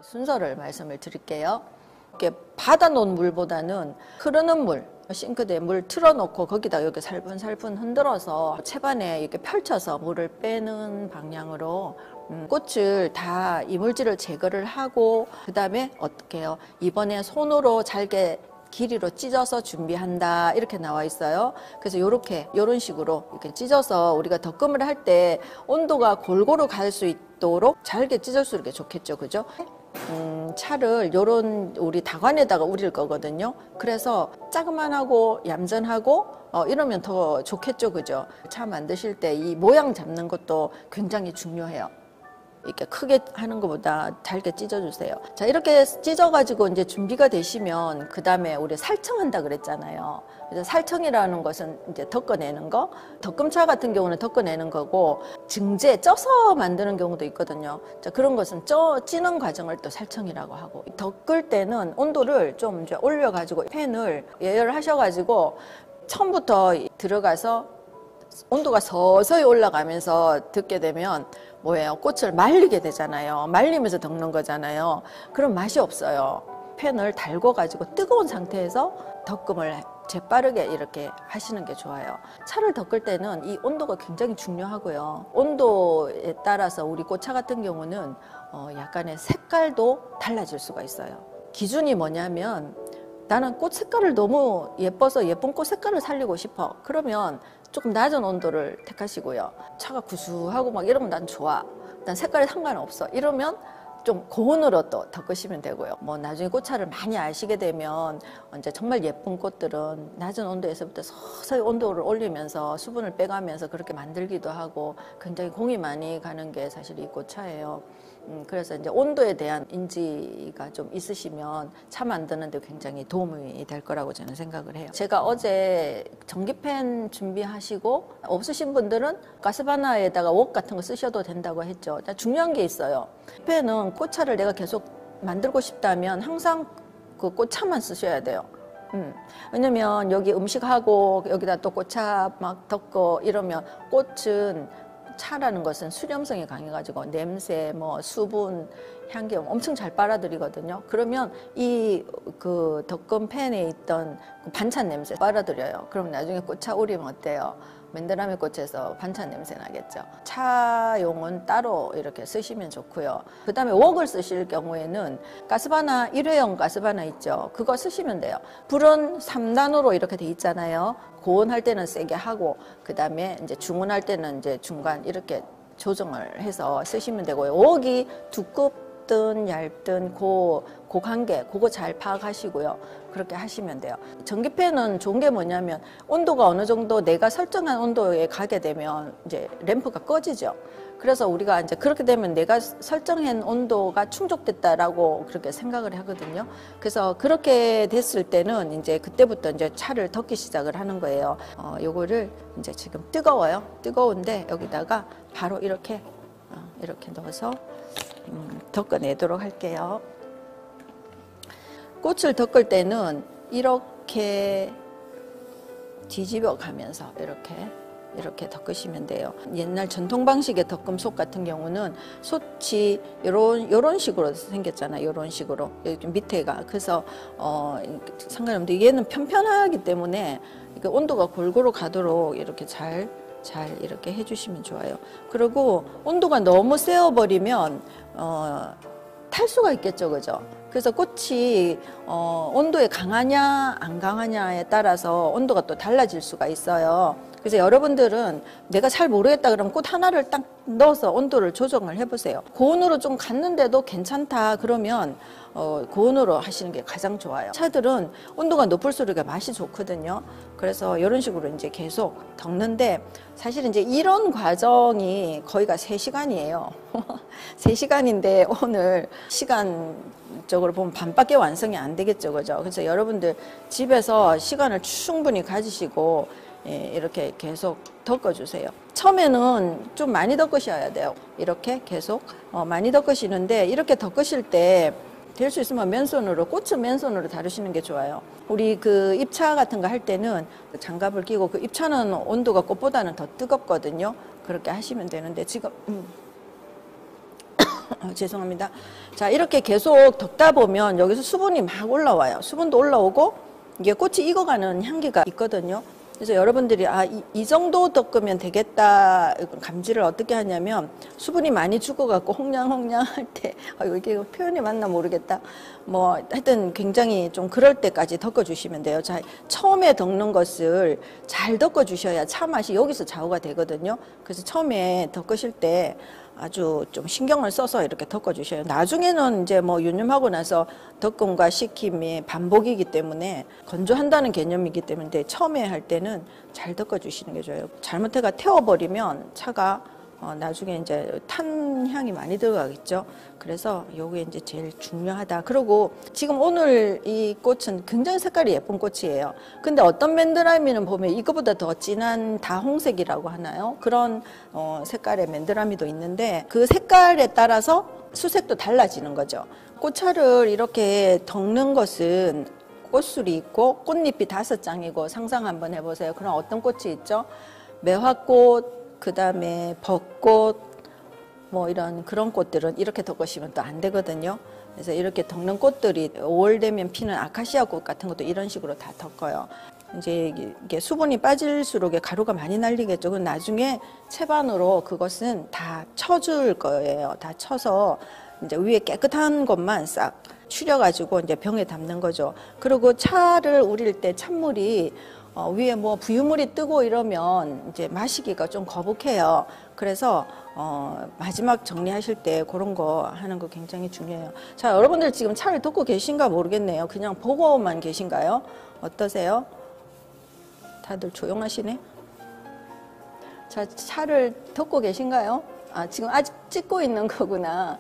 순서를 말씀을 드릴게요. 이렇게 받아놓은 물보다는 흐르는 물, 싱크대에 물 틀어놓고 거기다 이렇게 살분살분 흔들어서 채반에 이렇게 펼쳐서 물을 빼는 방향으로 꽃을 다 이물질을 제거를 하고 그 다음에 어떻게 해요? 이번에 손으로 잘게 길이로 찢어서 준비한다 이렇게 나와 있어요. 그래서 이런 식으로 이렇게 찢어서 우리가 덕금을 할 때 온도가 골고루 갈 수 있도록 잘게 찢을수록 좋겠죠, 그죠? 차를 요런 우리 다관에다가 우릴 거거든요. 그래서 자그만하고 얌전하고 이러면 더 좋겠죠, 그죠? 차 만드실 때 이 모양 잡는 것도 굉장히 중요해요. 이렇게 크게 하는 것보다 잘게 찢어주세요. 자, 이렇게 찢어가지고 이제 준비가 되시면 그 다음에 우리 살청한다 그랬잖아요. 그래서 살청이라는 것은 이제 덮어내는 거, 덕금차 같은 경우는 덮어내는 거고 증제 쪄서 만드는 경우도 있거든요. 자, 그런 것은 찌는 과정을 또 살청이라고 하고 덮을 때는 온도를 좀 이제 올려가지고 팬을 예열하셔가지고 처음부터 들어가서 온도가 서서히 올라가면서 덮게 되면 뭐예요? 꽃을 말리게 되잖아요. 말리면서 덮는 거잖아요. 그럼 맛이 없어요. 팬을 달궈가지고 뜨거운 상태에서 덕금을 재빠르게 이렇게 하시는 게 좋아요. 차를 덮을 때는 이 온도가 굉장히 중요하고요. 온도에 따라서 우리 꽃차 같은 경우는 약간의 색깔도 달라질 수가 있어요. 기준이 뭐냐면 나는 꽃 색깔을 너무 예뻐서 예쁜 꽃 색깔을 살리고 싶어. 그러면 조금 낮은 온도를 택하시고요. 차가 구수하고 막 이러면 난 좋아. 난 색깔이 상관없어. 이러면 좀 고온으로 또 덮으시면 되고요. 뭐 나중에 꽃차를 많이 아시게 되면 이제 정말 예쁜 꽃들은 낮은 온도에서부터 서서히 온도를 올리면서 수분을 빼가면서 그렇게 만들기도 하고 굉장히 공이 많이 가는 게 사실 이 꽃차예요. 그래서 이제 온도에 대한 인지가 좀 있으시면 차 만드는 데 굉장히 도움이 될 거라고 저는 생각을 해요. 제가 어제 전기팬 준비하시고 없으신 분들은 가스바나에다가 웍 같은 거 쓰셔도 된다고 했죠. 중요한 게 있어요. 팬은 꽃차를 내가 계속 만들고 싶다면 항상 그 꽃차만 쓰셔야 돼요. 왜냐면 여기 음식하고 여기다 또 꽃차 막 덮고 이러면 꽃은 차라는 것은 수렴성이 강해가지고 냄새, 뭐 수분, 향기 엄청 잘 빨아들이거든요. 그러면 이 그 덕금 팬에 있던 그 반찬 냄새 빨아들여요. 그럼 나중에 꽃차 우리면 어때요? 맨드라미 꽃에서 반찬 냄새 나겠죠. 차용은 따로 이렇게 쓰시면 좋고요. 그 다음에 웍을 쓰실 경우에는 가스바나 일회용 가스바나 있죠. 그거 쓰시면 돼요. 불은 3단으로 이렇게 돼 있잖아요. 고온할 때는 세게 하고 그 다음에 이제 중온할 때는 이제 중간 이렇게 조정을 해서 쓰시면 되고요. 웍이 두껍든 얇든 그 관계 그거 잘 파악하시고요. 그렇게 하시면 돼요. 전기팬은 좋은 게 뭐냐면 온도가 어느 정도 내가 설정한 온도에 가게 되면 이제 램프가 꺼지죠. 그래서 우리가 이제 그렇게 되면 내가 설정한 온도가 충족됐다라고 그렇게 생각을 하거든요. 그래서 그렇게 됐을 때는 이제 그때부터 이제 차를 덮기 시작을 하는 거예요. 요거를 이제 지금 뜨거워요. 뜨거운데 여기다가 바로 이렇게 넣어서 덮어내도록 할게요. 꽃을 덮을 때는 이렇게 뒤집어 가면서 이렇게 덮으시면 돼요. 옛날 전통 방식의 덮금속 같은 경우는 솥이 요런 식으로 생겼잖아요. 요런 식으로 여기 밑에가 그래서 상관없는데 얘는 편편하기 때문에 온도가 골고루 가도록 이렇게 잘 이렇게 해주시면 좋아요. 그리고 온도가 너무 세어버리면 탈 수가 있겠죠, 그죠? 그래서 꽃이 온도에 강하냐 안 강하냐에 따라서 온도가 또 달라질 수가 있어요. 그래서 여러분들은 내가 잘 모르겠다 그러면 꽃 하나를 딱 넣어서 온도를 조정을 해보세요. 고온으로 좀 갔는데도 괜찮다 그러면 고온으로 하시는 게 가장 좋아요. 차들은 온도가 높을수록 맛이 좋거든요. 그래서 이런 식으로 이제 계속 덮는데 사실 이제 이런 과정이 거의가 3시간이에요. 3시간인데 오늘 시간적으로 보면 반밖에 완성이 안 되겠죠, 그죠? 그래서 여러분들 집에서 시간을 충분히 가지시고 이렇게 계속 덮어주세요. 처음에는 좀 많이 덮으셔야 돼요. 이렇게 계속 많이 덮으시는데 이렇게 덮으실 때 될 수 있으면 맨손으로 꽃은 맨손으로 다루시는 게 좋아요. 우리 그 입차 같은 거 할 때는 장갑을 끼고 그 입차는 온도가 꽃보다는 더 뜨겁거든요. 그렇게 하시면 되는데 지금 죄송합니다. 자, 이렇게 계속 덮다 보면 여기서 수분이 막 올라와요. 수분도 올라오고 이게 꽃이 익어가는 향기가 있거든요. 그래서 여러분들이 이 정도 덮으면 되겠다 감지를 어떻게 하냐면 수분이 많이 죽어갖고 홍냥홍냥 할 때 이게 표현이 맞나 모르겠다. 뭐 하여튼 굉장히 좀 그럴 때까지 덮어주시면 돼요. 자, 처음에 덮는 것을 잘 덮어주셔야 차 맛이 여기서 좌우가 되거든요. 그래서 처음에 덮으실 때 아주 좀 신경을 써서 이렇게 덮어주셔요. 나중에는 이제 뭐 유념하고 나서 덮음과 식힘이 반복이기 때문에 건조한다는 개념이기 때문에 처음에 할 때는 잘 덮어주시는 게 좋아요. 잘못해가 태워버리면 차가 나중에 이제 탄 향이 많이 들어가겠죠. 그래서 요게 이제 제일 중요하다. 그리고 지금 오늘 이 꽃은 굉장히 색깔이 예쁜 꽃이에요. 근데 어떤 맨드라미는 보면 이거보다 더 진한 다홍색이라고 하나요? 그런 색깔의 맨드라미도 있는데 그 색깔에 따라서 수색도 달라지는 거죠. 꽃차를 이렇게 덮는 것은 꽃술이 있고 꽃잎이 5장이고 상상 한번 해보세요. 그럼 어떤 꽃이 있죠? 매화꽃, 그 다음에 벚꽃, 뭐 이런 그런 꽃들은 이렇게 덮으시면 또 안 되거든요. 그래서 이렇게 덮는 꽃들이 5월 되면 피는 아카시아 꽃 같은 것도 이런 식으로 다 덮어요. 이제 이게 수분이 빠질수록 가루가 많이 날리겠죠. 그럼 나중에 채반으로 그것은 다 쳐줄 거예요. 다 쳐서 이제 위에 깨끗한 것만 싹 추려가지고 이제 병에 담는 거죠. 그리고 차를 우릴 때 찬물이 위에 뭐 부유물이 뜨고 이러면 이제 마시기가 좀 거북해요. 그래서 마지막 정리하실 때 그런 거 하는 거 굉장히 중요해요. 자, 여러분들 지금 차를 덮고 계신가 모르겠네요. 그냥 보고만 계신가요? 어떠세요? 다들 조용하시네. 자, 차를 덮고 계신가요? 지금 아직 찍고 있는 거구나.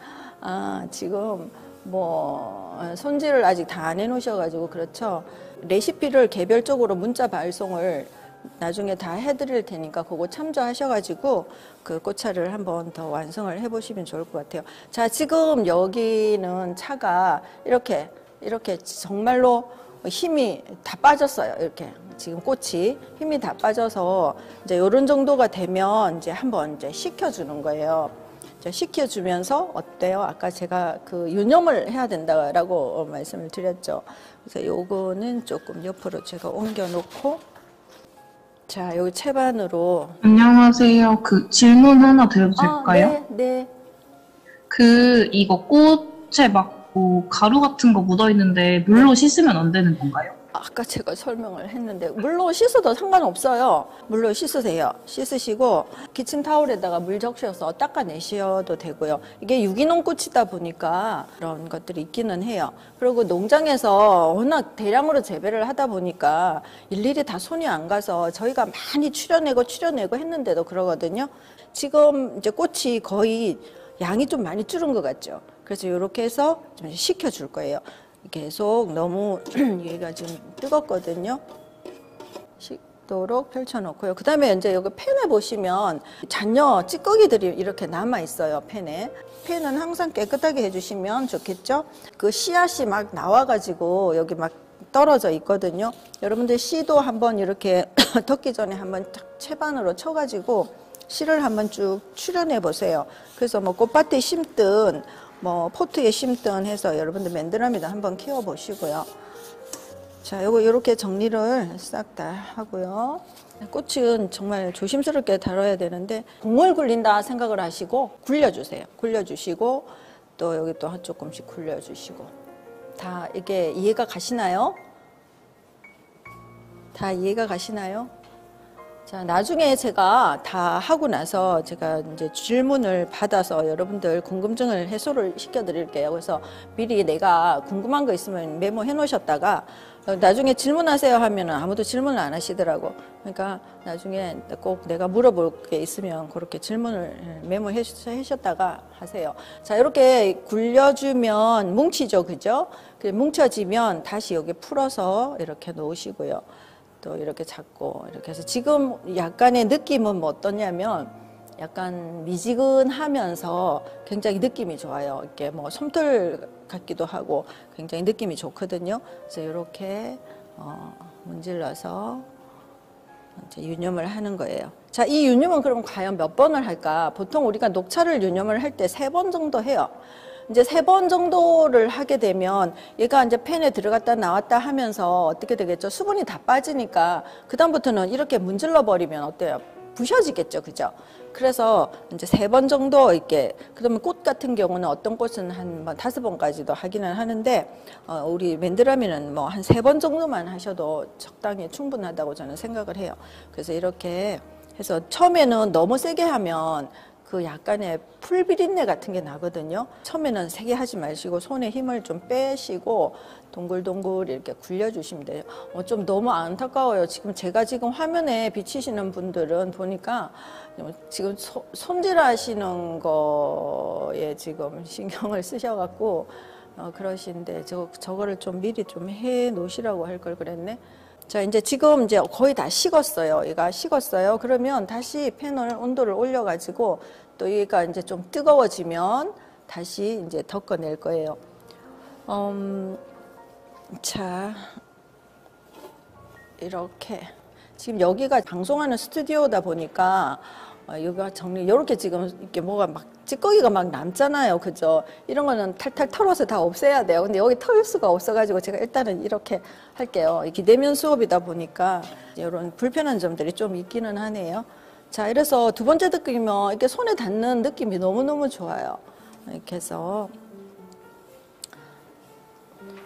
지금 뭐 손질을 아직 다 안 해놓으셔가지고 그렇죠. 레시피를 개별적으로 문자 발송을 나중에 다 해드릴 테니까 그거 참조하셔가지고 그 꽃차를 한번 더 완성을 해보시면 좋을 것 같아요. 자, 지금 여기는 차가 이렇게 정말로 힘이 다 빠졌어요. 이렇게 지금 꽃이 힘이 다 빠져서 이제 이런 정도가 되면 이제 한번 이제 식혀주는 거예요. 식혀주면서 어때요? 아까 제가 그 유념을 해야 된다라고 말씀을 드렸죠. 그래서 요거는 조금 옆으로 제가 옮겨 놓고, 자, 여기 채반으로. 안녕하세요. 그 질문 하나 드려도 될까요? 네. 이거 꽃에 막 뭐 가루 같은 거 묻어 있는데 물로 씻으면 안 되는 건가요? 아까 제가 설명을 했는데 물로 씻어도 상관없어요. 물로 씻으세요. 씻으시고 키친타올에다가 물 적셔서 닦아내셔도 되고요. 이게 유기농 꽃이다 보니까 그런 것들이 있기는 해요. 그리고 농장에서 워낙 대량으로 재배를 하다 보니까 일일이 다 손이 안 가서 저희가 많이 추려내고 했는데도 그러거든요. 지금 이제 꽃이 거의 양이 좀 많이 줄은 것 같죠. 그래서 이렇게 해서 좀 식혀줄 거예요. 계속 너무 얘가 지금 뜨겁거든요. 식도록 펼쳐놓고요. 그 다음에 이제 여기 팬에 보시면 잔여 찌꺼기들이 이렇게 남아 있어요. 팬에. 팬은 항상 깨끗하게 해주시면 좋겠죠. 그 씨앗이 막 나와가지고 여기 막 떨어져 있거든요. 여러분들 씨도 한번 이렇게 덮기 전에 한번 채반으로 쳐가지고 씨를 한번 쭉 추려내 보세요. 그래서 뭐 꽃밭에 심든 뭐 포트에 심든 해서 여러분들 맨드라미도 한번 키워 보시고요. 자, 요거 이렇게 정리를 싹 다 하고요. 꽃은 정말 조심스럽게 다뤄야 되는데 공을 굴린다 생각을 하시고 굴려주세요. 굴려주시고 또 여기 또 조금씩 굴려주시고. 다 이게 이해가 가시나요? 다 이해가 가시나요? 자, 나중에 제가 다 하고 나서 제가 이제 질문을 받아서 여러분들 궁금증을 해소를 시켜드릴게요. 그래서 미리 내가 궁금한 거 있으면 메모해 놓으셨다가 나중에 질문하세요 하면 아무도 질문을 안 하시더라고. 그러니까 나중에 꼭 내가 물어볼 게 있으면 그렇게 질문을 메모해 주셨다가 하세요. 자, 이렇게 굴려주면 뭉치죠, 그죠? 뭉쳐지면 다시 여기 풀어서 이렇게 놓으시고요. 또 이렇게 잡고 이렇게 해서 지금 약간의 느낌은 뭐 어떠냐면 약간 미지근하면서 굉장히 느낌이 좋아요. 이렇게 뭐 솜털 같기도 하고 굉장히 느낌이 좋거든요. 그래서 이렇게 문질러서 이제 유념을 하는 거예요. 자, 이 유념은 그럼 과연 몇 번을 할까? 보통 우리가 녹차를 유념을 할 때 3번 정도 해요. 이제 3번 정도를 하게 되면 얘가 이제 팬에 들어갔다 나왔다 하면서 어떻게 되겠죠? 수분이 다 빠지니까 그다음부터는 이렇게 문질러 버리면 어때요? 부셔지겠죠, 그죠? 그래서 이제 3번 정도 이렇게, 그러면 꽃 같은 경우는 어떤 꽃은 한 5번까지도 하기는 하는데, 우리 맨드라미는 뭐 한 3번 정도만 하셔도 적당히 충분하다고 저는 생각을 해요. 그래서 이렇게 해서 처음에는 너무 세게 하면 그 약간의 풀비린내 같은 게 나거든요. 처음에는 세게 하지 마시고 손에 힘을 좀 빼시고 동글동글 이렇게 굴려주시면 돼요. 좀 너무 안타까워요. 제가 지금 화면에 비치시는 분들은 보니까 지금 손질하시는 거에 지금 신경을 쓰셔갖고 그러신데 저거를 좀 미리 좀 해 놓으시라고 할 걸 그랬네. 자, 지금 거의 다 식었어요. 얘가 식었어요. 그러면 다시 팬을 온도를 올려가지고 또 얘가 이제 좀 뜨거워지면 다시 이제 덮어낼 거예요. 자, 이렇게. 지금 여기가 방송하는 스튜디오다 보니까 여기가 이렇게 지금 이렇게 뭐가 막 찌꺼기가 막 남잖아요. 그죠? 이런 거는 탈탈 털어서 다 없애야 돼요. 근데 여기 털 수가 없어가지고 제가 일단은 이렇게 할게요. 비대면 수업이다 보니까 이런 불편한 점들이 좀 있기는 하네요. 자, 이래서 두 번째 느낌이면 이렇게 손에 닿는 느낌이 너무너무 좋아요. 이렇게 해서.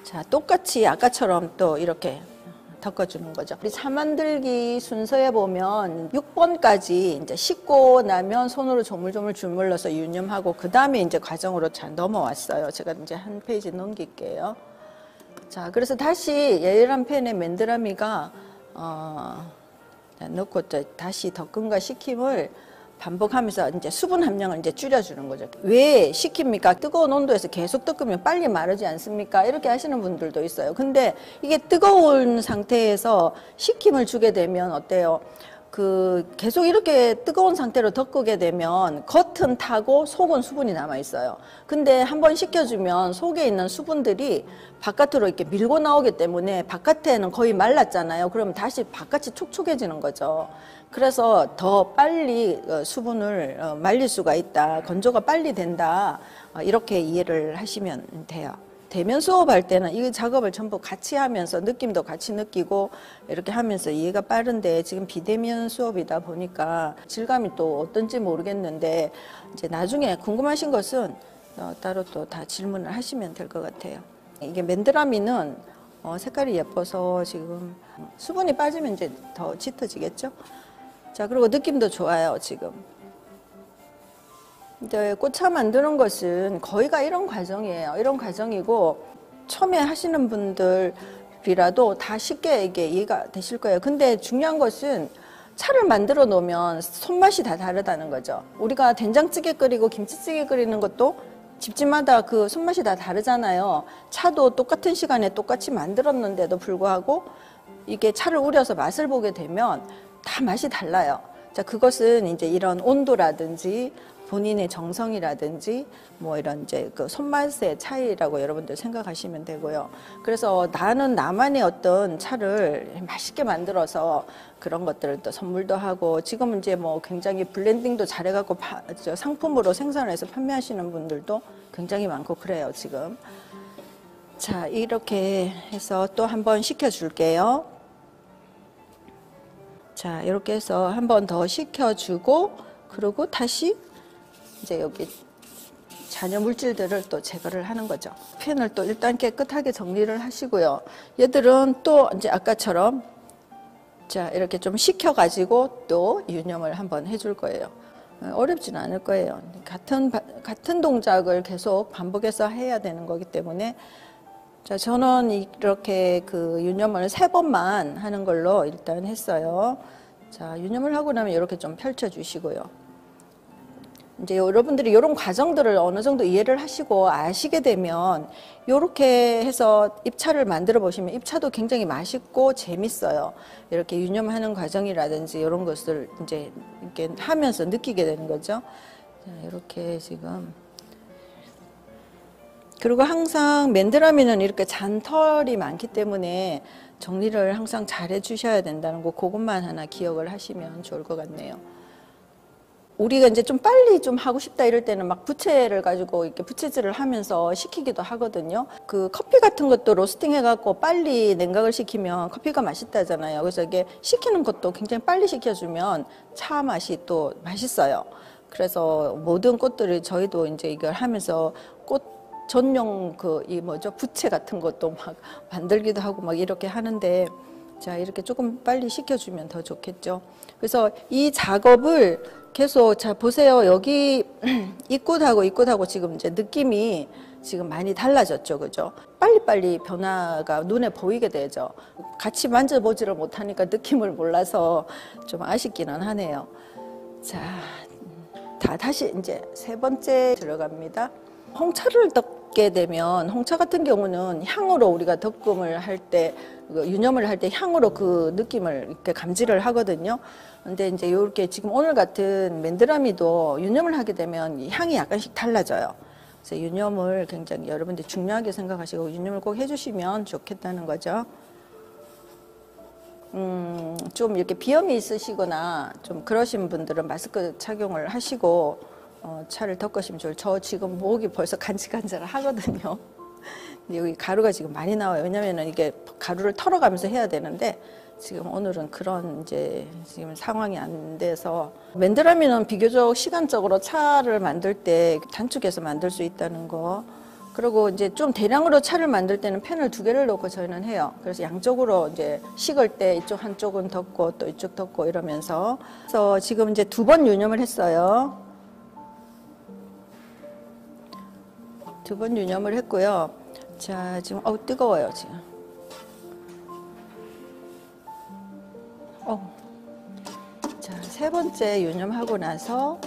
자, 똑같이 아까처럼 또 이렇게 덮어주는 거죠. 우리 차 만들기 순서에 보면 6번까지 이제 씻고 나면 손으로 조물조물 주물러서 유념하고 그 다음에 이제 과정으로 잘 넘어왔어요. 제가 이제 한 페이지 넘길게요. 자, 그래서 다시 예열한 팬에 맨드라미가 넣고 다시 덮음과 식힘을 반복하면서 이제 수분 함량을 이제 줄여주는 거죠. 왜 식힙니까? 뜨거운 온도에서 계속 뜯으면 빨리 마르지 않습니까? 이렇게 하시는 분들도 있어요. 근데 이게 뜨거운 상태에서 식힘을 주게 되면 어때요? 계속 이렇게 뜨거운 상태로 덮게 되면 겉은 타고 속은 수분이 남아 있어요. 근데 한번 식혀주면 속에 있는 수분들이 바깥으로 이렇게 밀고 나오기 때문에 바깥에는 거의 말랐잖아요. 그러면 다시 바깥이 촉촉해지는 거죠. 그래서 더 빨리 수분을 말릴 수가 있다. 건조가 빨리 된다. 이렇게 이해를 하시면 돼요. 대면 수업할 때는 이 작업을 전부 같이 하면서 느낌도 같이 느끼고 이렇게 하면서 이해가 빠른데 지금 비대면 수업이다 보니까 질감이 또 어떤지 모르겠는데 이제 나중에 궁금하신 것은 따로 또 다 질문을 하시면 될 것 같아요. 이게 맨드라미는 색깔이 예뻐서 지금 수분이 빠지면 이제 더 짙어지겠죠? 자, 그리고 느낌도 좋아요, 지금. 이제 꽃차 만드는 것은 거의가 이런 과정이에요. 이런 과정이고 처음에 하시는 분들이라도 다 쉽게 이게 이해가 되실 거예요. 근데 중요한 것은 차를 만들어 놓으면 손맛이 다 다르다는 거죠. 우리가 된장찌개 끓이고 김치찌개 끓이는 것도 집집마다 그 손맛이 다 다르잖아요. 차도 똑같은 시간에 똑같이 만들었는데도 불구하고 이게 차를 우려서 맛을 보게 되면 다 맛이 달라요. 자, 그것은 이제 이런 온도라든지 본인의 정성이라든지 뭐 이런 이제 그 손맛의 차이라고 여러분들 생각하시면 되고요. 그래서 나는 나만의 어떤 차를 맛있게 만들어서 그런 것들을 또 선물도 하고 지금 이제 뭐 굉장히 블렌딩도 잘해갖고 상품으로 생산해서 판매하시는 분들도 굉장히 많고 그래요, 지금. 자, 이렇게 해서 또 한번 식혀줄게요. 자, 이렇게 해서 한 번 더 식혀주고 그리고 다시 이제 여기 잔여 물질들을 또 제거를 하는 거죠. 팬을 또 일단 깨끗하게 정리를 하시고요. 얘들은 또 이제 아까처럼 자, 이렇게 좀 식혀가지고 또 유념을 한번 해줄 거예요. 어렵진 않을 거예요. 같은 동작을 계속 반복해서 해야 되는 거기 때문에 자, 저는 이렇게 그 유념을 3번만 하는 걸로 일단 했어요. 자, 유념을 하고 나면 이렇게 좀 펼쳐주시고요. 이제 여러분들이 이런 과정들을 어느 정도 이해를 하시고 아시게 되면 이렇게 해서 입차를 만들어 보시면 입차도 굉장히 맛있고 재밌어요. 이렇게 유념하는 과정이라든지 이런 것을 이제 이렇게 하면서 느끼게 되는 거죠. 자, 이렇게 지금 그리고 항상 맨드라미는 이렇게 잔털이 많기 때문에 정리를 항상 잘 해주셔야 된다는 거, 그것만 하나 기억을 하시면 좋을 것 같네요. 우리가 이제 좀 빨리 좀 하고 싶다 이럴 때는 막 부채를 가지고 이렇게 부채질을 하면서 식히기도 하거든요. 그 커피 같은 것도 로스팅 해갖고 빨리 냉각을 시키면 커피가 맛있다잖아요. 그래서 이게 식히는 것도 굉장히 빨리 식혀주면 차 맛이 또 맛있어요. 그래서 모든 꽃들을 저희도 이제 이걸 하면서 꽃 전용 부채 같은 것도 막 만들기도 하고 막 이렇게 하는데, 자, 이렇게 조금 빨리 식혀주면 더 좋겠죠. 그래서 이 작업을 계속, 자, 보세요. 여기 이 꽃하고 지금 이제 느낌이 지금 많이 달라졌죠. 그죠? 빨리빨리 변화가 눈에 보이게 되죠. 같이 만져보지를 못하니까 느낌을 몰라서 좀 아쉽기는 하네요. 자, 다시 이제 세 번째 들어갑니다. 홍차를 덮게 되면, 홍차 같은 경우는 향으로 우리가 덕금을 할 때, 유념을 할 때 향으로 그 느낌을 이렇게 감지를 하거든요. 근데 이제 이렇게 지금 오늘 같은 맨드라미도 유념을 하게 되면 이 향이 약간씩 달라져요. 그래서 유념을 굉장히 여러분들 중요하게 생각하시고 유념을 꼭 해주시면 좋겠다는 거죠. 좀 이렇게 비염이 있으시거나 좀 그러신 분들은 마스크 착용을 하시고 차를 덮으시면 좋아요. 저 지금 목이 벌써 간질간질 하거든요. 근데 여기 가루가 지금 많이 나와요. 왜냐면은 이게 가루를 털어가면서 해야 되는데 지금 오늘은 그런 이제 지금 상황이 안 돼서. 맨드라미는 비교적 시간적으로 차를 만들 때 단축해서 만들 수 있다는 거. 그리고 이제 좀 대량으로 차를 만들 때는 팬을 2개를 놓고 저희는 해요. 그래서 양쪽으로 이제 식을 때 이쪽 한쪽은 덮고 또 이쪽 덮고 이러면서. 그래서 지금 이제 2번 유념을 했어요. 2번 유념을 했고요. 자, 지금 뜨거워요, 지금. 자, 3번째 유념하고 나서,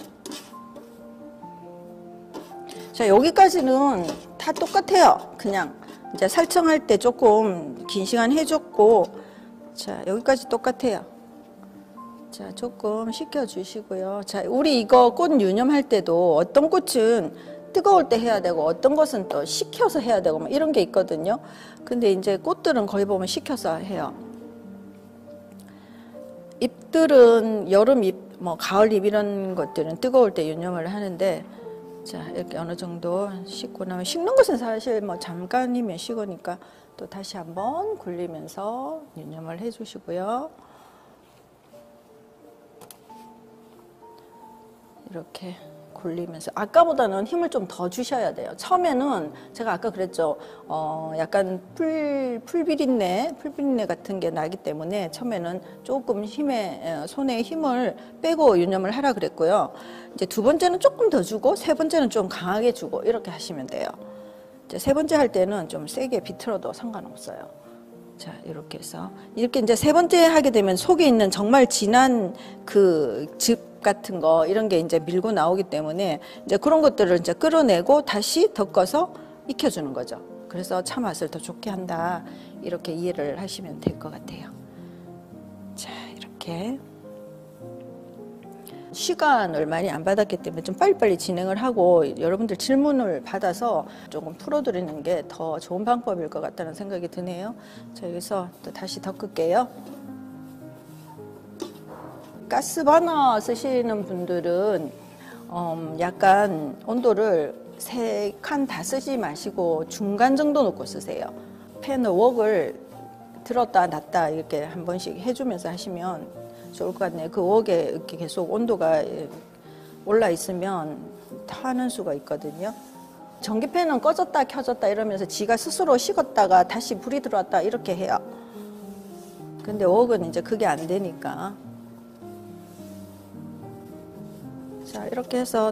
자, 여기까지는 다 똑같아요. 그냥 이제 살청할 때 조금 긴 시간 해줬고, 자, 여기까지 똑같아요. 자, 조금 식혀주시고요. 자, 우리 이거 꽃 유념할 때도 어떤 꽃은 뜨거울 때 해야 되고 어떤 것은 또 식혀서 해야 되고 막 이런 게 있거든요. 근데 이제 꽃들은 거의 보면 식혀서 해요. 잎들은 여름 잎, 가을 잎 이런 것들은 뜨거울 때 유념을 하는데, 자, 이렇게 어느 정도 식고 나면, 식는 것은 사실 잠깐이면 식으니까 또 다시 한번 굴리면서 유념을 해주시고요. 이렇게 굴리면서, 아까보다는 힘을 좀 더 주셔야 돼요. 처음에는 제가 아까 그랬죠. 약간 풀비린내 같은 게 나기 때문에 처음에는 조금 손에 힘을 빼고 유념을 하라 그랬고요. 이제 2번째는 조금 더 주고 3번째는 좀 강하게 주고 이렇게 하시면 돼요. 이제 3번째 할 때는 좀 세게 비틀어도 상관없어요. 자, 이렇게 해서 이렇게 이제 3번째 하게 되면 속에 있는 정말 진한 그 즙 같은 거 이런 게 이제 밀고 나오기 때문에 이제 그런 것들을 이제 끌어내고 다시 덮어서 익혀주는 거죠. 그래서 차 맛을 더 좋게 한다, 이렇게 이해를 하시면 될 것 같아요. 자, 이렇게 시간을 많이 안 받았기 때문에 좀 빨리빨리 진행을 하고 여러분들 질문을 받아서 조금 풀어드리는 게 더 좋은 방법일 것 같다는 생각이 드네요. 자, 여기서 또 다시 덮을게요. 가스버너 쓰시는 분들은 약간 온도를 3칸 다 쓰지 마시고 중간 정도 놓고 쓰세요. 팬을 웍을 들었다 놨다 이렇게 한 번씩 해주면서 하시면 좋을 것 같네요. 그 웍에 이렇게 계속 온도가 올라 있으면 타는 수가 있거든요. 전기팬은 꺼졌다 켜졌다 이러면서 지가 스스로 식었다가 다시 불이 들어왔다 이렇게 해요. 근데 웍은 이제 그게 안 되니까. 자, 이렇게 해서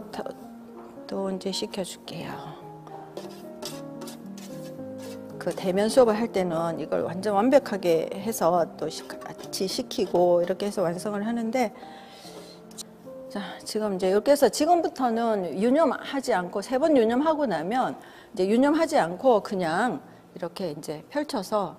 또 이제 식혀줄게요. 그 대면 수업을 할 때는 이걸 완전 완벽하게 해서 또 같이 식히고 이렇게 해서 완성을 하는데, 자, 지금 이제 이렇게 해서 지금부터는 유념하지 않고 3번 유념하고 나면 이제 유념하지 않고 그냥 이렇게 이제 펼쳐서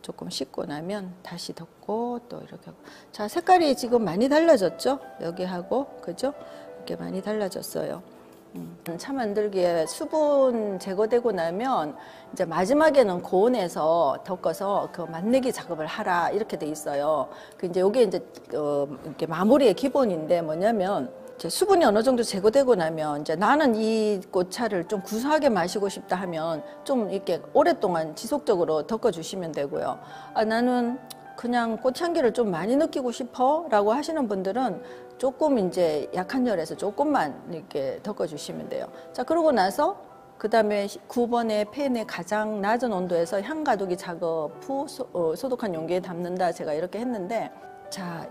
조금 식고 나면 다시 덮고 또 이렇게 하고. 자, 색깔이 지금 많이 달라졌죠? 여기하고, 그죠? 이렇게 많이 달라졌어요. 차 만들기에 수분 제거되고 나면 이제 마지막에는 고온에서 덮어서 그 맛내기 작업을 하라 이렇게 돼 있어요. 그 이제 요게 이제 이렇게 마무리의 기본인데 뭐냐면 이제 수분이 어느 정도 제거되고 나면 이제 나는 이 꽃차를 좀 구수하게 마시고 싶다 하면 좀 이렇게 오랫동안 지속적으로 덮어 주시면 되고요. 아, 나는 그냥 꽃향기를 좀 많이 느끼고 싶어 라고 하시는 분들은 조금 이제 약한 열에서 조금만 이렇게 덮어주시면 돼요. 자, 그러고 나서 그 다음에 9번의 팬의 가장 낮은 온도에서 향 가두기 작업 후 소독한 용기에 담는다 제가 이렇게 했는데, 자,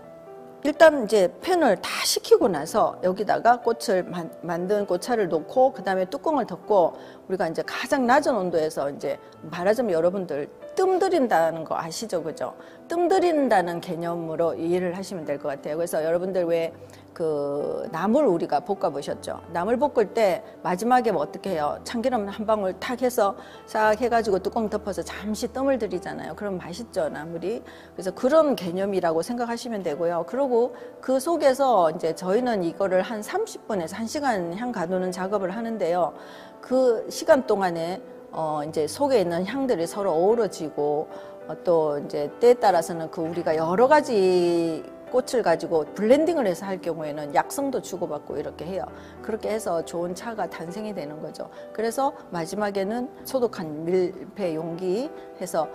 일단 이제 팬을 다 식히고 나서 여기다가 꽃을 만든 꽃차를 놓고 그 다음에 뚜껑을 덮고 우리가 이제 가장 낮은 온도에서 이제 말하자면 여러분들 뜸 들인다는 거 아시죠? 그죠? 뜸 들인다는 개념으로 이해를 하시면 될 것 같아요. 그래서 여러분들 왜 그 나물 우리가 볶아 보셨죠? 나물 볶을 때 마지막에 뭐 어떻게 해요? 참기름 한 방울 탁 해서 싹 해가지고 뚜껑 덮어서 잠시 뜸을 들이잖아요. 그럼 맛있죠, 나물이. 그래서 그런 개념이라고 생각하시면 되고요. 그리고 그 속에서 이제 저희는 이거를 한 30분에서 1시간 향 가두는 작업을 하는데요. 그 시간 동안에 이제 속에 있는 향들이 서로 어우러지고 또 이제 때에 따라서는 그 우리가 여러 가지 꽃을 가지고 블렌딩을 해서 할 경우에는 약성도 주고받고 이렇게 해요. 그렇게 해서 좋은 차가 탄생이 되는 거죠. 그래서 마지막에는 소독한 밀폐 용기 해서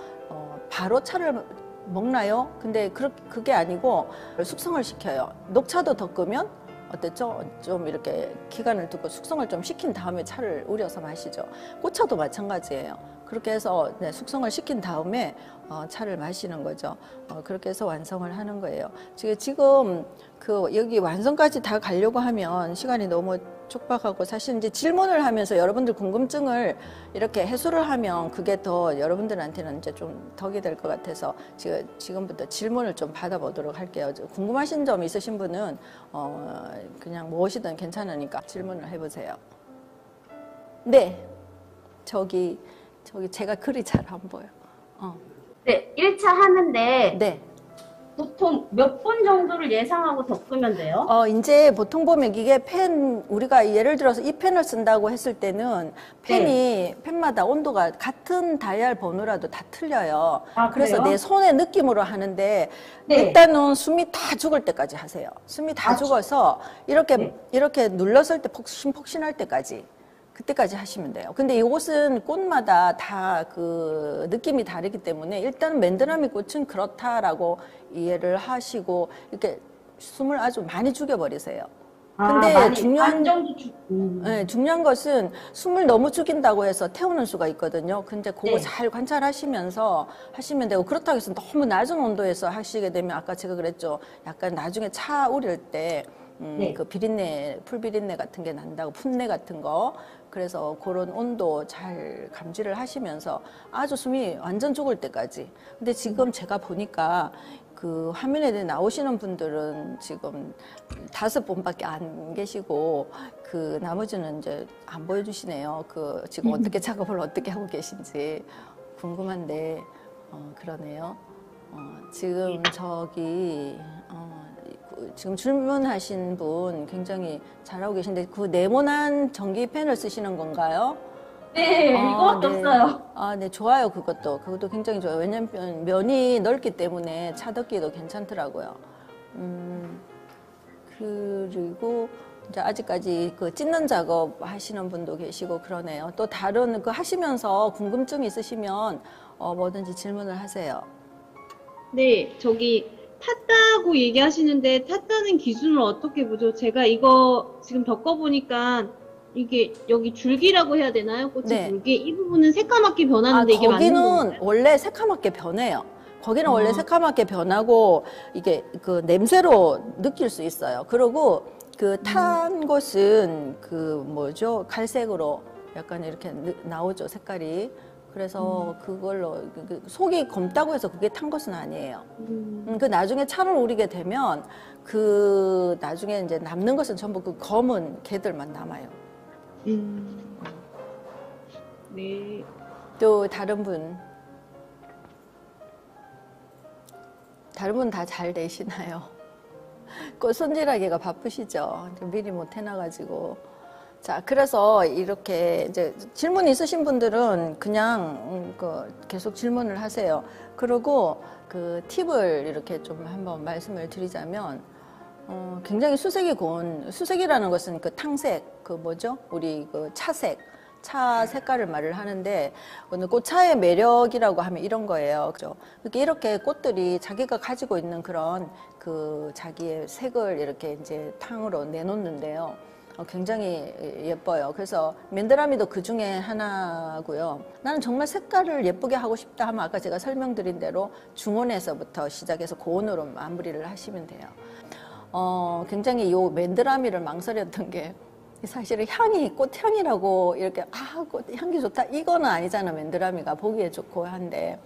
바로 차를 먹나요? 근데 그게 아니고 숙성을 시켜요. 녹차도 덮으면 어땠죠? 좀 이렇게 기간을 두고 숙성을 좀 시킨 다음에 차를 우려서 마시죠. 꽃차도 마찬가지예요. 그렇게 해서 네, 숙성을 시킨 다음에 차를 마시는 거죠. 그렇게 해서 완성을 하는 거예요. 지금 그 여기 완성까지 다 가려고 하면 시간이 너무 촉박하고 사실 이제 질문을 하면서 여러분들 궁금증을 이렇게 해소를 하면 그게 더 여러분들한테는 이제 좀 덕이 될 것 같아서 지금부터 질문을 좀 받아보도록 할게요. 궁금하신 점 있으신 분은 그냥 무엇이든 괜찮으니까 질문을 해보세요. 네, 저기 제가 글이 잘 안 보여. 네, 1차 하는데 네. 보통 몇 분 정도를 예상하고 덮으면 돼요? 이제 보통 보면 이게 우리가 예를 들어서 이 펜을 쓴다고 했을 때는 펜마다 온도가 같은 다이얼 번호라도 다 틀려요. 아, 그래서 그래요? 내 손의 느낌으로 하는데 네. 일단은 숨이 다 죽을 때까지 하세요. 숨이 다 죽어서 이렇게 눌렀을 때 폭신폭신할 때까지. 그때까지 하시면 돼요. 근데 이 옷은 꽃마다 다 그 느낌이 다르기 때문에 일단 맨드라미 꽃은 그렇다라고 이해를 하시고 이렇게 숨을 아주 많이 죽여버리세요. 근데 중요한 것은 숨을 너무 죽인다고 해서 태우는 수가 있거든요. 근데 그거 잘 관찰하시면서 하시면 되고, 그렇다고 해서 너무 낮은 온도에서 하시게 되면 아까 제가 그랬죠. 약간 나중에 차 우릴 때 그 비린내, 풀비린내 같은 게 난다고, 풋내 같은 거. 그래서 그런 온도 잘 감지를 하시면서 아주 숨이 완전 죽을 때까지. 근데 지금 제가 보니까 그 화면에 나오시는 분들은 지금 5분밖에 안 계시고 그 나머지는 이제 안 보여주시네요. 그 지금 어떻게 작업을 어떻게 하고 계신지 궁금한데 그러네요. 지금 지금 질문하신 분 굉장히 잘하고 계신데 그 네모난 전기펜을 쓰시는 건가요? 네, 이거밖에 없어요. 네, 좋아요. 그것도 굉장히 좋아요. 왜냐면 면이 넓기 때문에 차 덮기도 괜찮더라고요. 그리고 이제 아직까지 그 찢는 작업 하시는 분도 계시고 그러네요. 또 다른 그 하시면서 궁금증 있으시면 뭐든지 질문을 하세요. 네, 탔다고 얘기하시는데 탔다는 기준을 어떻게 보죠? 제가 이거 지금 겪어보니까 이게 여기 줄기라고 해야 되나요? 꽃의 줄기? 이 부분은 새까맣게 변하는데 이게 맞는 건가요? 거기는 원래 새까맣게 변해요. 거기는 원래 새까맣게 변하고 이게 그 냄새로 느낄 수 있어요. 그리고 그 탄 곳은 그 뭐죠? 갈색으로 약간 이렇게 나오죠, 색깔이. 그래서 그걸로 속이 검다고 해서 그게 탄 것은 아니에요. 그 나중에 차를 우리게 되면 그 나중에 이제 남는 것은 전부 그 검은 개들만 남아요. 네. 또 다른 분 다 잘 되시나요? 꽃 손질하기가 바쁘시죠? 미리 못 해놔가지고 자, 그래서 이렇게 이제 질문 있으신 분들은 그냥 계속 질문을 하세요. 그리고 그 팁을 이렇게 좀 한번 말씀을 드리자면, 굉장히 수색이 고운, 수색이라는 것은 그 탕색, 그 뭐죠? 우리 그 차색, 차 색깔을 말을 하는데, 꽃차의 매력이라고 하면 이런 거예요. 그죠? 이렇게 꽃들이 자기가 가지고 있는 그런 그 자기의 색을 이렇게 이제 탕으로 내놓는데요. 굉장히 예뻐요. 그래서 맨드라미도 그 중에 하나고요. 나는 정말 색깔을 예쁘게 하고 싶다 하면 아까 제가 설명드린 대로 중온에서부터 시작해서 고온으로 마무리를 하시면 돼요. 굉장히 요 맨드라미를 망설였던 게 사실은 향이 꽃향이라고 이렇게 꽃향기 좋다 이거는 아니잖아. 맨드라미가 보기에 좋고 한데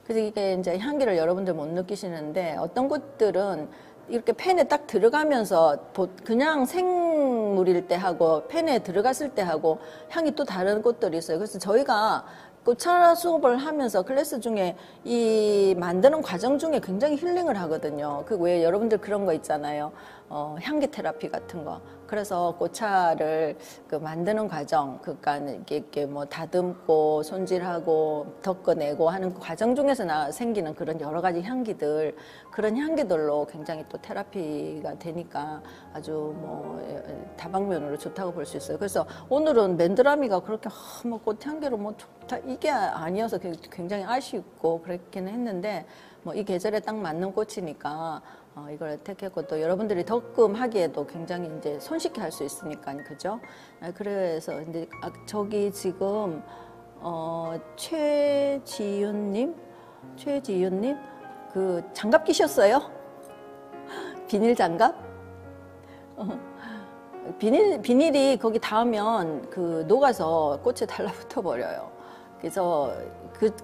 그래서 이게 이제 향기를 여러분들 못 느끼시는데 어떤 꽃들은 이렇게 팬에 딱 들어가면서 그냥 생물일 때 하고 팬에 들어갔을 때 하고 향이 또 다른 꽃들이 있어요. 그래서 저희가 꽃차 수업을 하면서 클래스 중에 이 만드는 과정 중에 굉장히 힐링을 하거든요. 그 왜 여러분들 그런 거 있잖아요. 향기 테라피 같은 거. 그래서 꽃차를 그 만드는 과정, 그러니까 이렇게 뭐 다듬고 손질하고 덮어내고 하는 그 과정 중에서 생기는 그런 여러 가지 향기들, 그런 향기들로 굉장히 또 테라피가 되니까 아주 뭐 다방면으로 좋다고 볼 수 있어요. 그래서 오늘은 맨드라미가 그렇게 뭐 꽃향기로 뭐 좋다 이게 아니어서 굉장히 아쉽고 그렇기는 했는데 뭐 이 계절에 딱 맞는 꽃이니까 이걸 택했고 또 여러분들이 덕금 하기에도 굉장히 이제 손쉽게 할 수 있으니까 그죠? 그래서 근데 저기 지금 최지윤님 그 장갑 끼셨어요? 비닐 장갑? 비닐이 거기 닿으면 그 녹아서 꽃에 달라붙어 버려요. 그래서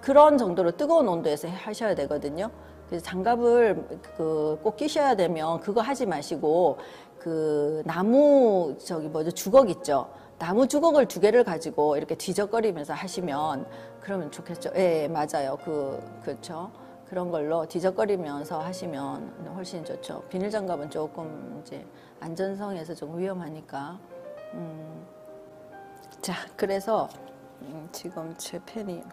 그런 정도로 뜨거운 온도에서 하셔야 되거든요. 그래서 장갑을 꼭 끼셔야 되면 그거 하지 마시고 그 나무 주걱 있죠. 나무 주걱을 2개를 가지고 이렇게 뒤적거리면서 하시면 그러면 좋겠죠. 예, 맞아요. 그렇죠. 그런 걸로 뒤적거리면서 하시면 훨씬 좋죠. 비닐 장갑은 조금 이제 안전성에서 좀 위험하니까. 자, 그래서 지금 제 펜이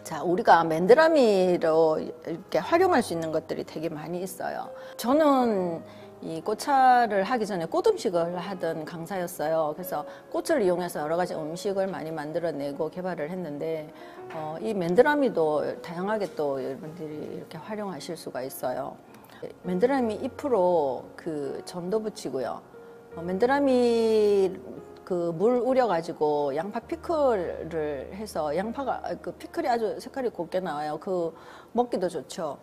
자, 우리가 맨드라미로 이렇게 활용할 수 있는 것들이 되게 많이 있어요. 저는 이 꽃차를 하기 전에 꽃 음식을 하던 강사였어요. 그래서 꽃을 이용해서 여러 가지 음식을 많이 만들어내고 개발을 했는데 이 맨드라미도 다양하게 또 여러분들이 이렇게 활용하실 수가 있어요. 맨드라미 잎으로 그 전도 붙이고요. 맨드라미 그 물 우려가지고 양파 피클을 해서 양파가 그 피클이 아주 색깔이 곱게 나와요. 그 먹기도 좋죠.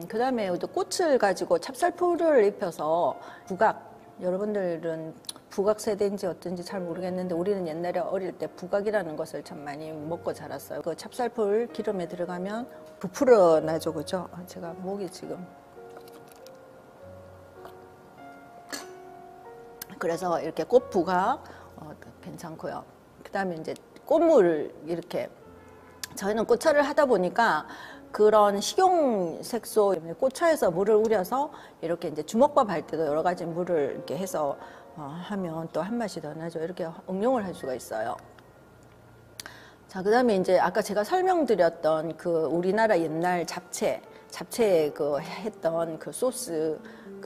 그 다음에 또 꽃을 가지고 찹쌀풀을 입혀서 부각, 여러분들은 부각 세대인지 어떤지 잘 모르겠는데 우리는 옛날에 어릴 때 부각이라는 것을 참 많이 먹고 자랐어요. 그 찹쌀풀 기름에 들어가면 부풀어 나죠, 그죠? 제가 목이 지금. 그래서 이렇게 꽃 부각 괜찮고요. 그 다음에 이제 꽃물 이렇게 저희는 꽃차를 하다 보니까 그런 식용 색소 꽃차에서 물을 우려서 이렇게 이제 주먹밥 할 때도 여러 가지 물을 이렇게 해서 하면 또 한 맛이 더 나죠. 이렇게 응용을 할 수가 있어요. 자, 그 다음에 이제 아까 제가 설명드렸던 그 우리나라 옛날 잡채 그 했던 그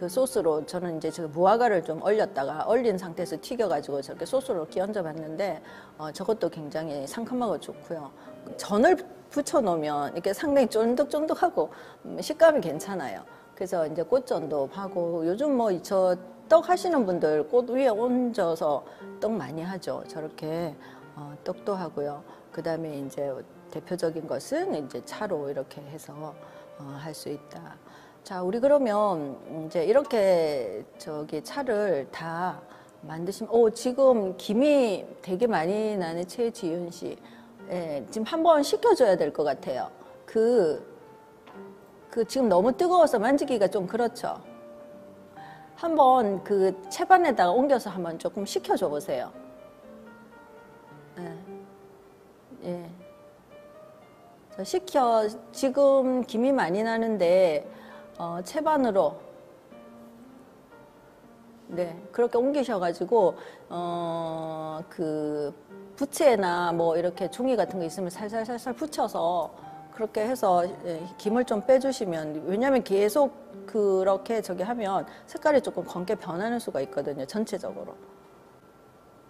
소스로 저는 이제 무화과를 좀 얼린 상태에서 튀겨가지고 저렇게 소스로 끼얹어 봤는데 저것도 굉장히 상큼하고 좋고요. 전을 부쳐 놓으면 이렇게 상당히 쫀득쫀득하고 식감이 괜찮아요. 그래서 이제 꽃전도 하고 요즘 뭐 저 떡 하시는 분들 꽃 위에 얹어서 떡 많이 하죠. 저렇게 떡도 하고요. 그 다음에 이제 대표적인 것은 이제 차로 이렇게 해서 할 수 있다. 자, 우리 그러면 이제 이렇게 차를 다 만드시면, 지금 김이 되게 많이 나는 최지윤 씨. 예, 지금 한번 식혀줘야 될 것 같아요. 지금 너무 뜨거워서 만지기가 좀 그렇죠. 한번 그 채반에다가 옮겨서 한번 조금 식혀줘 보세요. 예. 지금 김이 많이 나는데 채반으로 네, 그렇게 옮기셔가지고 그 부채나 뭐 이렇게 종이 같은 거 있으면 살살살살 붙여서 그렇게 해서 김을 좀 빼주시면, 왜냐하면 계속 그렇게 저기 하면 색깔이 조금 검게 변하는 수가 있거든요, 전체적으로.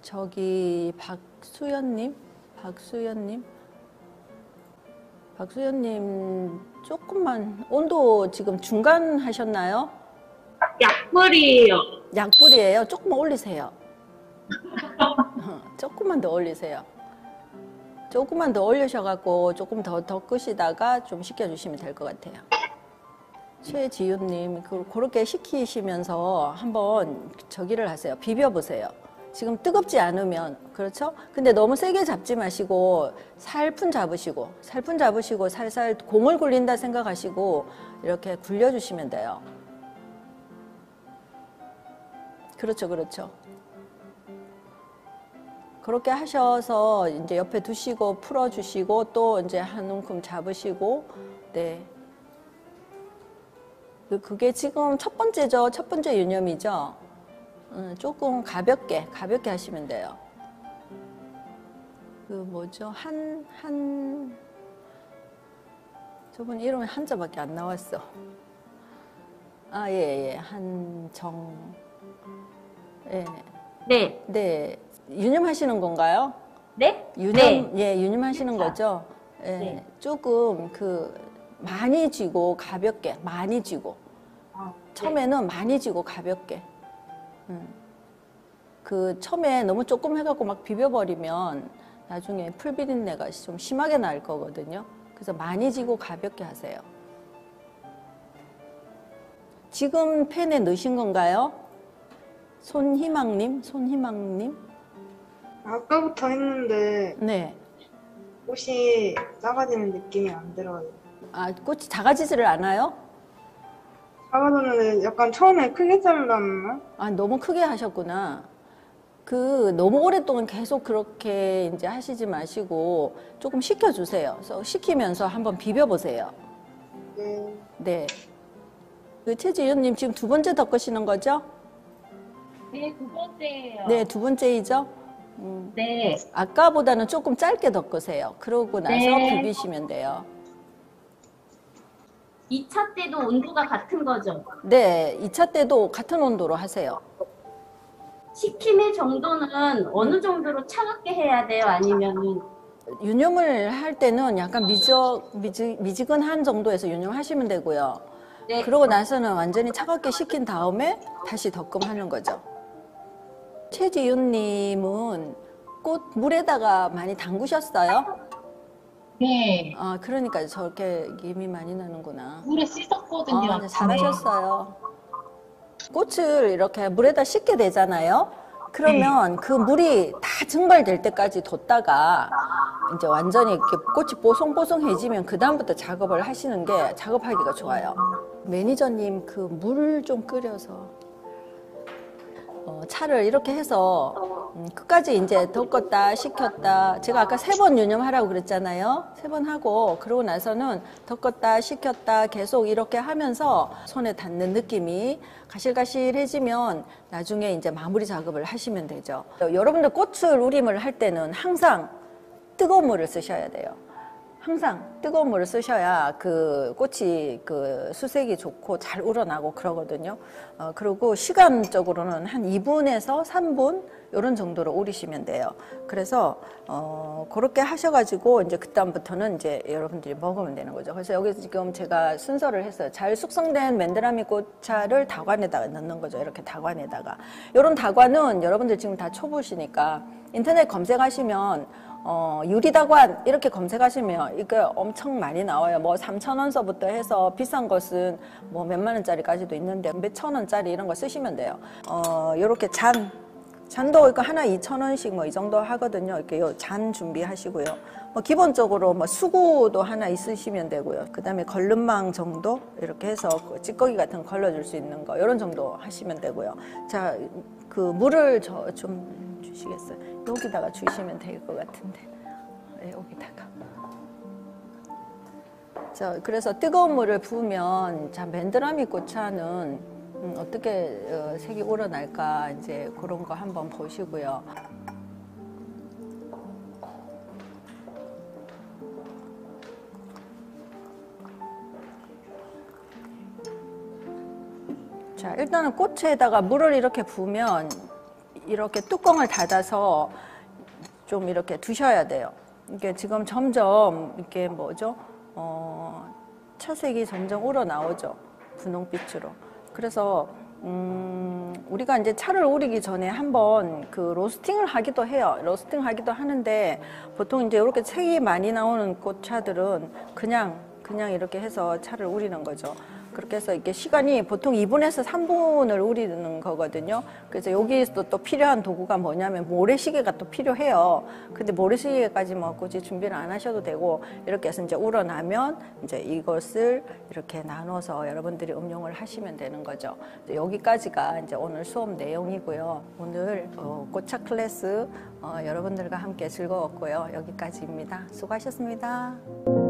저기 박수연님 조금만 온도 지금 중간 하셨나요? 약불이에요. 약불이에요. 조금만 올리세요. 조금만 더 올리세요. 조금만 더 올리셔갖고 조금 더 끄시다가 좀 식혀주시면 될 것 같아요. 최지윤님, 그렇게 식히시면서 한번 저기를 하세요. 비벼보세요. 지금 뜨겁지 않으면, 그렇죠? 근데 너무 세게 잡지 마시고 살푼 잡으시고 살살 공을 굴린다 생각하시고 이렇게 굴려주시면 돼요. 그렇죠, 그렇죠. 그렇게 하셔서 이제 옆에 두시고 풀어주시고 또 이제 한 움큼 잡으시고, 네. 그게 지금 첫 번째죠. 첫 번째 유념이죠. 조금 가볍게 하시면 돼요. 그 뭐죠? 저번 이름이 한자밖에 안 나왔어. 아, 예. 한정. 예. 네. 네. 유념하시는 건가요? 네? 유념, 예, 유념하시는 거죠? 예. 네. 조금 많이 쥐고 가볍게, 많이 쥐고. 처음에는 많이 쥐고 가볍게. 처음에 너무 조금 해갖고 막 비벼버리면 나중에 풀비린내가 좀 심하게 날 거거든요. 그래서 많이 쥐고 가볍게 하세요. 지금 팬에 넣으신 건가요? 손희망님? 아까부터 했는데 네. 꽃이 작아지는 느낌이 안 들어요. 아, 꽃이 작아지지를 않아요? 작아졌는데 약간 처음에 크게 자르려나? 아, 너무 크게 하셨구나. 너무 오랫동안 계속 그렇게 이제 하시지 마시고 조금 식혀주세요. 그래서 식히면서 한번 비벼보세요. 네. 네. 최지윤님 지금 두 번째 덮으시는 거죠? 네, 두 번째예요. 네, 두 번째이죠? 네. 아까보다는 조금 짧게 덮으세요. 그러고 나서 네. 비비시면 돼요. 2차 때도 온도가 같은 거죠? 네, 2차 때도 같은 온도로 하세요. 식힘의 정도는 어느 정도로 차갑게 해야 돼요? 아니면은? 유념을 할 때는 약간 미지근한 정도에서 유념하시면 되고요. 네. 그러고 나서는 완전히 차갑게 식힌 다음에 다시 덮음하는 거죠. 최지윤님은 꽃 물에다가 많이 담그셨어요? 네. 아, 그러니까 저렇게 김이 많이 나는구나. 물에 씻었거든요. 아, 네, 잘하셨어요. 꽃을 이렇게 물에다 씻게 되잖아요. 그러면 그 물이 다 증발될 때까지 뒀다가 이제 완전히 이렇게 꽃이 뽀송뽀송해지면 그 다음부터 작업을 하시는 게 작업하기가 좋아요. 매니저님 그 물을 좀 끓여서 차를 이렇게 해서 끝까지 이제 덮었다 식혔다, 제가 아까 3번 유념하라고 그랬잖아요. 3번 하고 그러고 나서는 덮었다 식혔다 계속 이렇게 하면서 손에 닿는 느낌이 가실가실해지면 나중에 이제 마무리 작업을 하시면 되죠. 여러분들 꽃을 우림을 할 때는 항상 뜨거운 물을 쓰셔야 돼요. 항상 뜨거운 물을 쓰셔야 그 꽃이 그 수색이 좋고 잘 우러나고 그러거든요. 그리고 시간적으로는 한 2분에서 3분 이런 정도로 우리시면 돼요. 그래서 그렇게 하셔가지고 이제 그다음부터는 이제 여러분들이 먹으면 되는 거죠. 그래서 여기 지금 제가 순서를 했어요. 잘 숙성된 맨드라미 꽃차를 다관에다가 넣는 거죠. 이렇게 다관에다가. 이런 다관은 여러분들 지금 다 초보시니까 인터넷 검색하시면 유리다관 이렇게 검색하시면 이게 엄청 많이 나와요. 뭐 3,000원서부터 해서 비싼 것은 뭐 몇만 원짜리까지도 있는데 몇천 원짜리 이런 거 쓰시면 돼요. 요렇게 잔도 이거 하나 2,000원씩 뭐 이 정도 하거든요. 이렇게 요 잔 준비하시고요. 뭐 기본적으로 뭐 수구도 하나 있으시면 되고요. 그 다음에 걸름망 정도 이렇게 해서 찌꺼기 같은 거 걸러줄 수 있는 거 이런 정도 하시면 되고요. 자, 그 물을 좀 주시겠어요? 여기다가 주시면 될 것 같은데. 네, 여기다가. 자, 그래서 뜨거운 물을 부으면 자, 맨드라미 꽃차는 어떻게 색이 우러날까 이제 그런 거 한번 보시고요. 자, 일단은 꽃에다가 물을 이렇게 부으면 이렇게 뚜껑을 닫아서 좀 이렇게 두셔야 돼요. 이게 지금 점점 이게 뭐죠? 차색이 점점 우러나오죠. 분홍빛으로. 그래서 우리가 이제 차를 우리기 전에 한번 그 로스팅을 하기도 해요. 로스팅 하기도 하는데 보통 이제 이렇게 색이 많이 나오는 꽃차들은 그냥 이렇게 해서 차를 우리는 거죠. 그렇게 해서 이게 시간이 보통 2분에서 3분을 우리는 거거든요. 그래서 여기서 또 필요한 도구가 뭐냐면 모래시계가 또 필요해요. 근데 모래시계까지 뭐 굳이 준비를 안 하셔도 되고 이렇게 해서 이제 우러나면 이제 이것을 이렇게 나눠서 여러분들이 응용을 하시면 되는 거죠. 여기까지가 이제 오늘 수업 내용이고요. 오늘 꽃차 클래스 여러분들과 함께 즐거웠고요. 여기까지입니다. 수고하셨습니다.